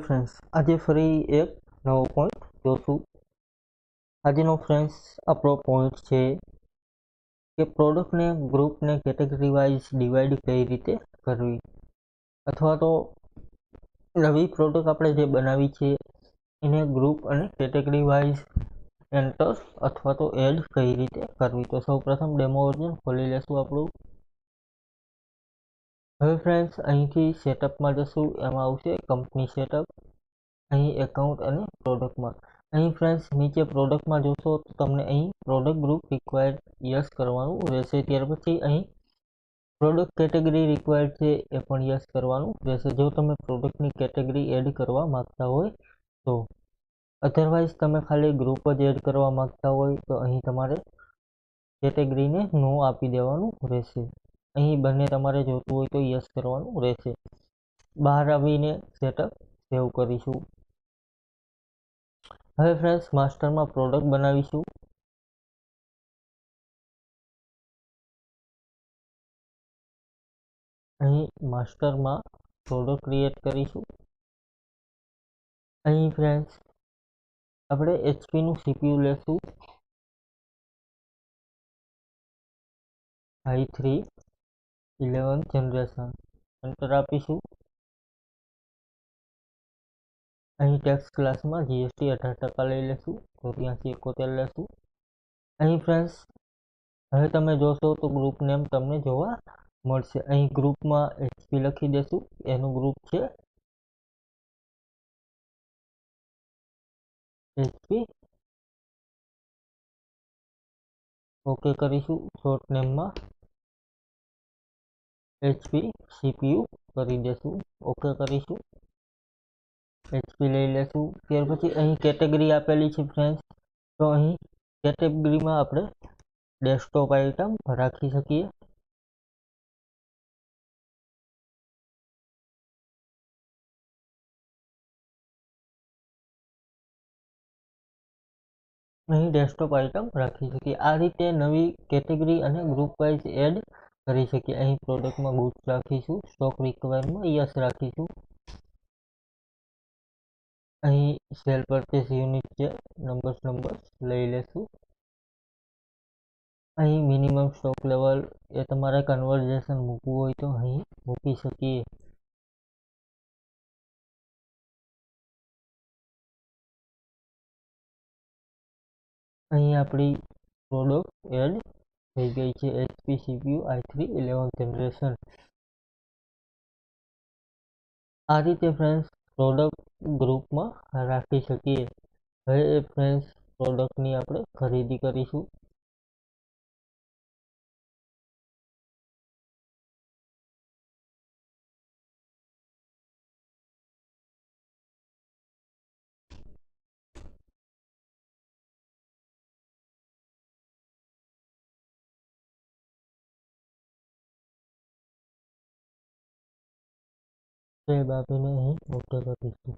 Friends, આજે ફરી એક નવો પોઈન્ટ જોશું. આજનો ફ્રેન્ડ્સ આપણો પોઈન્ટ છે કે પ્રોડક્ટને ગ્રુપને કેટેગરી વાઇઝ ડિવાઈડ કઈ રીતે કરવી, અથવા તો નવી પ્રોડક્ટ આપણે જે બનાવી છે એને ગ્રુપ અને કેટેગરી વાઇઝ એન્ટર અથવા તો એડ કઈ રીતે કરવી. તો સૌપ્રથમ ડેમો વર્ઝન ખોલી લેશું આપણું. હવે ફ્રેન્ડ્સ અહીંથી સેટઅપમાં જશું, એમાં આવશે કંપની સેટઅપ, અહીં એકાઉન્ટ અને પ્રોડક્ટમાં. અહીં ફ્રેન્ડ્સ નીચે પ્રોડક્ટમાં જોશો તો તમને અહીં પ્રોડક્ટ ગ્રુપ રિક્વાયર્ડ યસ કરવાનું રહેશે. ત્યાર પછી અહીં પ્રોડક્ટ કેટેગરી રિક્વાયર્ડ છે એ પણ યસ કરવાનું રહેશે, જો તમે પ્રોડક્ટની કેટેગરી એડ કરવા માંગતા હોય તો. અધરવાઇઝ તમે ખાલી ગ્રુપ જ એડ કરવા માંગતા હોય તો અહીં તમારે કેટેગરીને નો આપી દેવાનું રહેશે. અહીં બંને તમારે જોતું હોય તો યસ કરવાનું રહેશે. બહાર આવીને સેટઅપ સેવ કરીશું. હવે ફ્રેન્ડ્સ માસ્ટરમાં પ્રોડક્ટ બનાવીશું. અહીં માસ્ટરમાં પ્રોડક્ટ ક્રિએટ કરીશું. અહીં ફ્રેન્ડ્સ આપણે એચપીનું સીપીયુ લેશું, i3 11th જનરેશન. એન્ટર આપીશું. અહીં ટેક્સ ક્લાસમાં જીએસટી 18% લઈ લેશું, તો 8371 લેશું. અહીં ફ્રેન્ડ્સ હવે તમે જોશો તો ગ્રુપ નેમ તમને જોવા મળશે. અહીં ગ્રુપમાં એચપી લખી દેશું, એનું ગ્રુપ છે એચપી. ઓકે કરીશું. શોર્ટ નેમમાં એચપી સીપીયુ કરી દેશું. ઓકે કરીશું. એચપી લઈ લેશું. ત્યાર પછી અહીં કેટેગરી આપેલી છે ફ્રેન્ડ્સ, તો અહીં કેટેગરીમાં આપણે ડેસ્કટોપ આઇટમ રાખી શકીએ. અહીં ડેસ્કટોપ આઇટમ રાખી શકીએ. આ રીતે નવી કેટેગરી અને ગ્રુપ વાઇઝ એડ કરી શકીએ. અહીં પ્રોડક્ટમાં ગુડ્સ રાખીશું, સ્ટોક રિક્વાયરમાં યસ રાખીશું. અહીં સેલ પરચેસ યુનિટ છે, નંબર્સ લઈ લેશું. અહીં મિનિમમ સ્ટોક લેવલ એ તમારે કન્વર્ઝેશન મૂકવું હોય તો અહીં મૂકી શકીએ. અહીં આપણી પ્રોડક્ટ એડ થઈ ગઈ છે, HP CPU i3 11th generation. આ રીતે ફ્રેન્ડ્સ પ્રોડક્ટ ગ્રુપમાં રાખી શકીએ. હવે ફ્રેન્ડ્સ પ્રોડક્ટની આપણે ખરીદી કરીશું. સેવ આપીને અહીં ઓકે કરીશું.